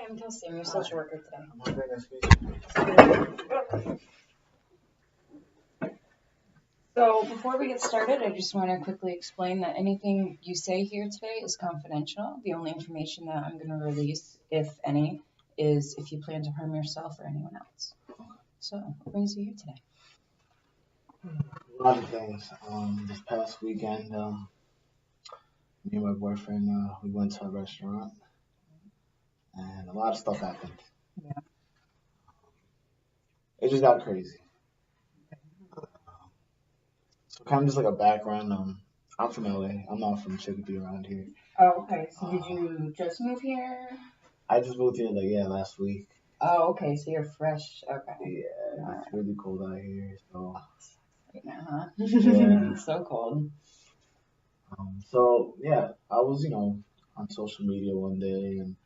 I'm Kelsey. I'm your social worker today. I'm hungry. So before we get started, I just want to quickly explain that anything you say here today is confidential. The only information that I'm going to release, if any, is if you plan to harm yourself or anyone else. So what brings you here today? A lot of things. This past weekend, me and my boyfriend, we went to a restaurant, and a lot of stuff happened. Yeah. It just got crazy. So kind of just like a background. I'm from LA. I'm not from Chicopee around here. Oh, okay. So did you just move here? I just moved here last week. Oh, okay. So you're fresh. Okay. Yeah, it's really cold out here. So right now, huh? Yeah. It's so cold. So yeah, I was on social media one day and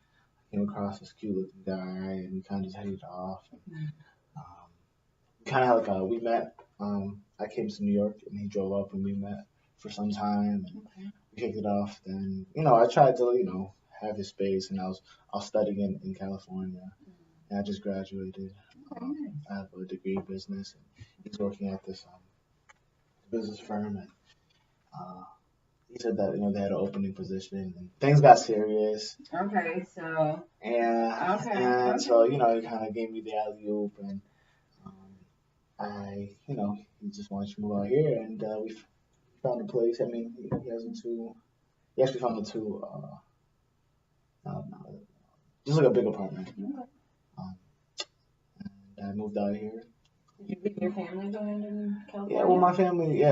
came across this cute looking guy, and we kind of just hit it off. And, kind of like we met. I came to New York and he drove up and we met for some time and we kicked it off. Then I tried to have his space, and I was studying in California, and I just graduated. I have a degree in business, and he's working at this business firm, and he said that they had an opening position, and things got serious. Okay, so and so he kind of gave me the alley oop, and he just wanted to move out here, and we found a place. I mean, he actually found the two, just like a big apartment. And I moved out here. Did you leave your family behind in California? Yeah,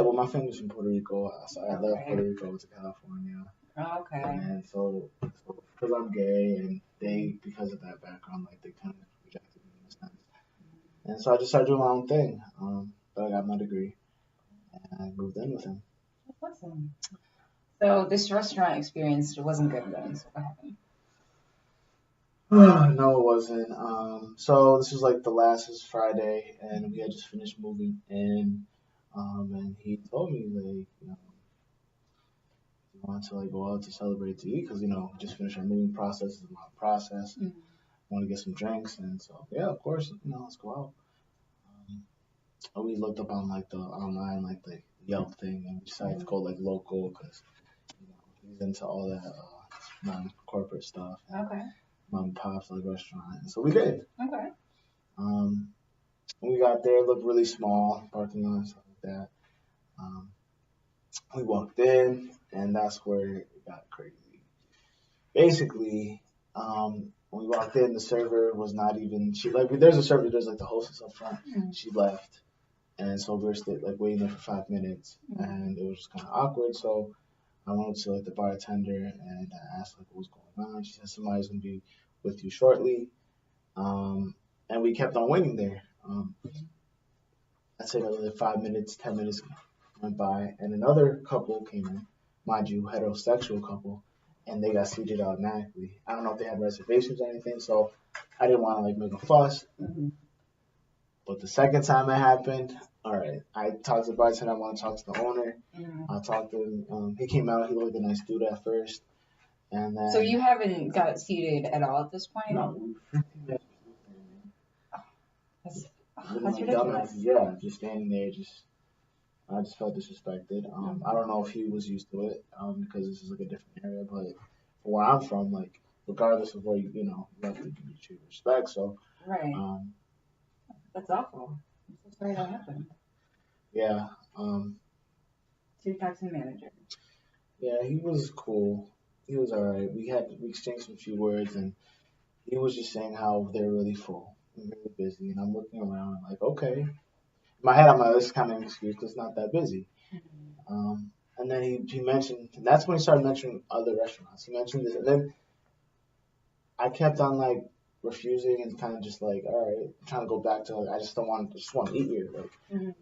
well, my family's from Puerto Rico, so I left Puerto Rico to California. Okay. And so because I'm gay, and because of that background, like they kind of rejected me in a sense. And so I just started doing my own thing. But I got my degree, and I moved in with him. That's awesome. So this restaurant experience wasn't good then. So what happened? No, it wasn't. So this was like this was Friday, and we had just finished moving in. And he told me he wanted to go out to celebrate to eat because we just finished our moving process. It's a long process. I want to get some drinks, and so yeah, of course, let's go out. We looked up on the online the Yelp thing, and we decided to go local because he's into all that non-corporate stuff. Okay. Mom and pop's restaurant, and so we did. Okay. When we got there, it looked really small, parking lot, stuff like that. We walked in, and that's where it got crazy. Basically, when we walked in, the server was not even. There's a server, there's the hostess up front. She left, and so we were waiting there for 5 minutes, and it was just kind of awkward. So I went to the bartender and I asked what was going on. She said somebody's gonna be with you shortly, and we kept on waiting there. I'd say another 5 minutes, 10 minutes went by, and another couple came in, mind you, heterosexual couple, and they got seated automatically. I don't know if they had reservations or anything, so I didn't want to make a fuss. But the second time it happened, all right, I talked to the bartender. I want to talk to the owner. I talked to him. He came out. He looked like a nice dude at first, and then. So you haven't got seated at all at this point? No. That's ridiculous. Yeah, just standing there, I just felt disrespected. I don't know if he was used to it, because this is a different area, but for where I'm from, regardless of where you have to be treated with respect. So. Right. That's awful. I'm so sorry that happened. Yeah. So you talked to the manager. Yeah, he was cool. He was alright. We exchanged a few words, and he was just saying how they're really full and really busy. And I'm looking around okay. In my head, I'm this is kind of an excuse because it's not that busy. And then he mentioned, and that's when he started mentioning other restaurants. He mentioned this, and then I kept on refusing and kind of just all right, trying to go back to I just want to eat here. And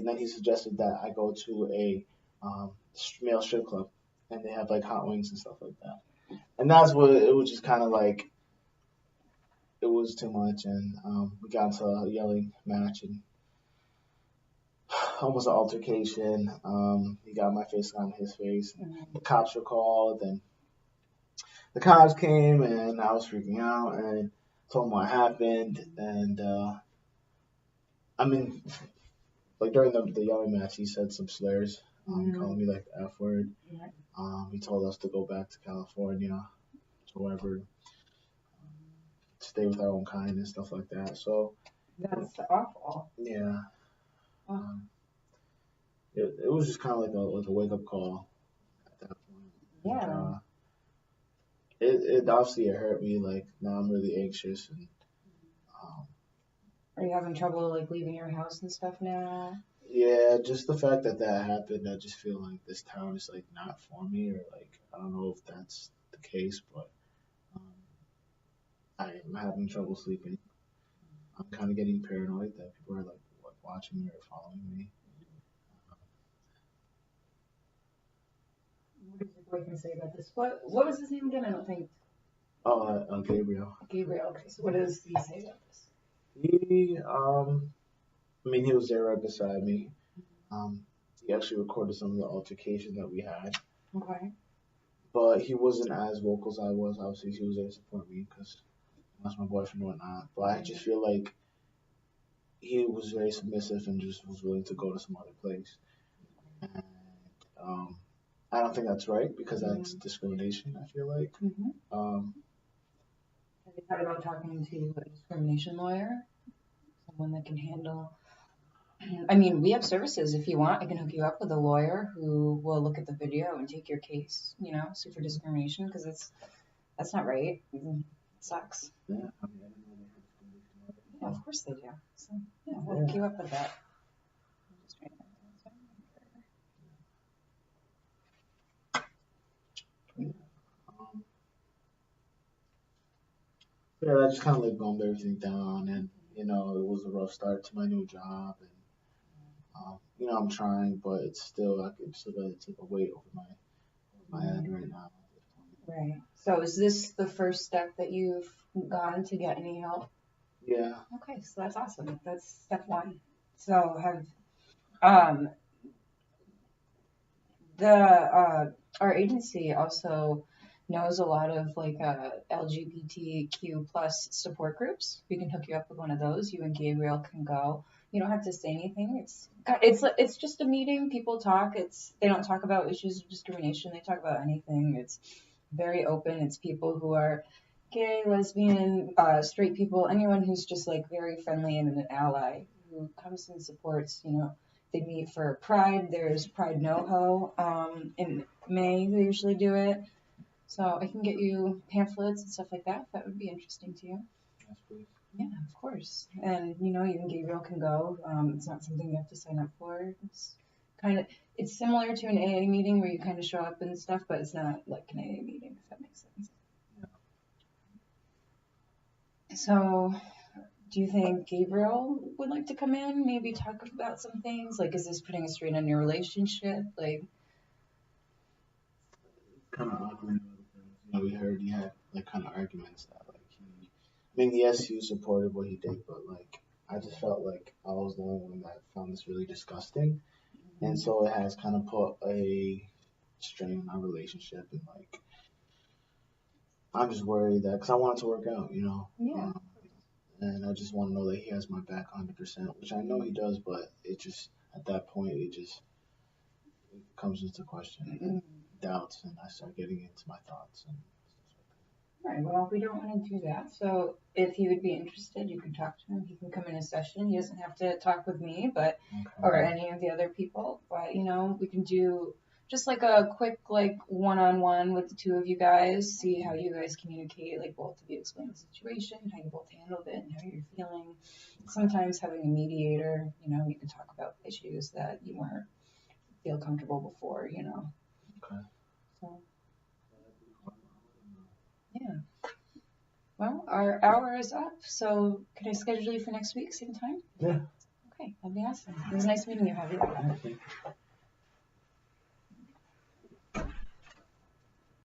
then he suggested that I go to a male strip club, and they have hot wings and stuff like that. And that's what it was, just kind of it was too much, and we got into a yelling match and almost an altercation. He got my face on his face. The cops were called, and the cops came and I was freaking out and told them what happened. And I mean, like during the yelling match, he said some slurs. He called me like the F word. Yeah. He told us to go back to California, whoever, stay with our own kind and stuff like that. So That's awful. yeah, Oh. it was just kind of like a wake up call at that point. Yeah. And, it obviously it hurt me. Like now I'm really anxious and um, Are you having trouble like leaving your house and stuff now? yeah, just the fact that that happened, I just feel like this town is like not for me, or like I don't know if that's the case, but um, I'm having trouble sleeping. I'm kind of getting paranoid that people are like watching me or following me. What does your boyfriend say about this? What was his name again? I don't think. Oh, Gabriel. Gabriel. Okay, so what does he say about this? I mean, he was there right beside me. He actually recorded some of the altercation that we had, Okay. but he wasn't as vocal as I was. Obviously, he was there to support me because that's my boyfriend and whatnot. But I just feel like he was very submissive and just was willing to go to some other place. And um, I don't think that's right because that's discrimination, I feel like. Mm-hmm. Um, Have you thought about talking to a discrimination lawyer? Someone that can handle. I mean, we have services. If you want, I can hook you up with a lawyer who will look at the video and take your case, sue for discrimination, because that's not right. It sucks. yeah, I mean, I didn't know they had discrimination. Yeah, of course they do. So, yeah, we'll hook you up with that. Um, yeah, I just kind of like bummed everything down, and it was a rough start to my new job, and I'm trying, but it's still like it's like a weight over my head right now. Right. So is this the first step that you've gone to get any help? Yeah. Okay, so that's awesome. That's step one. So have um our agency also knows a lot of like LGBTQ plus support groups. We can hook you up with one of those. You and Gabriel can go. You don't have to say anything. It's just a meeting. People talk. They don't talk about issues of discrimination. They talk about anything. It's very open. It's people who are gay, lesbian, straight people, anyone who's just like very friendly and an ally who comes and supports. They meet for Pride. There's Pride NoHo. In May they usually do it. So I can get you pamphlets and stuff like that if that would be interesting to you. Yes, please. Yeah, of course. And you and Gabriel can go. It's not something you have to sign up for. It's similar to an AA meeting where you kind of show up and stuff, but it's not like an AA meeting, if that makes sense. Yeah. So, do you think Gabriel would like to come in, maybe talk about some things? Like, is this putting a strain on your relationship? Like, Kind of awkward. We heard he had like kind of arguments that like I mean, yes, he supported what he did, but like I just felt like I was the only one that found this really disgusting, and so it has kind of put a strain on our relationship, and like I'm just worried that because I want it to work out, yeah. And I just want to know that he has my back 100%, which I know he does, but it just at that point it comes into question and doubts, and I start getting into my thoughts and stuff like Right, well, we don't want to do that. So if he would be interested, you can talk to him. He can come in a session. He doesn't have to talk with me, or any of the other people. But, we can do just like a quick, like, one-on-one with the two of you guys, see how you guys communicate, like, both of you explain the situation, how you both handled it, and how you're feeling. Sometimes having a mediator, you can talk about issues that you weren't feel comfortable before, Okay. So, yeah. Well, our hour is up, so can I schedule you for next week, same time? Yeah. Okay, that'd be awesome. It was nice meeting you, Javier. I think.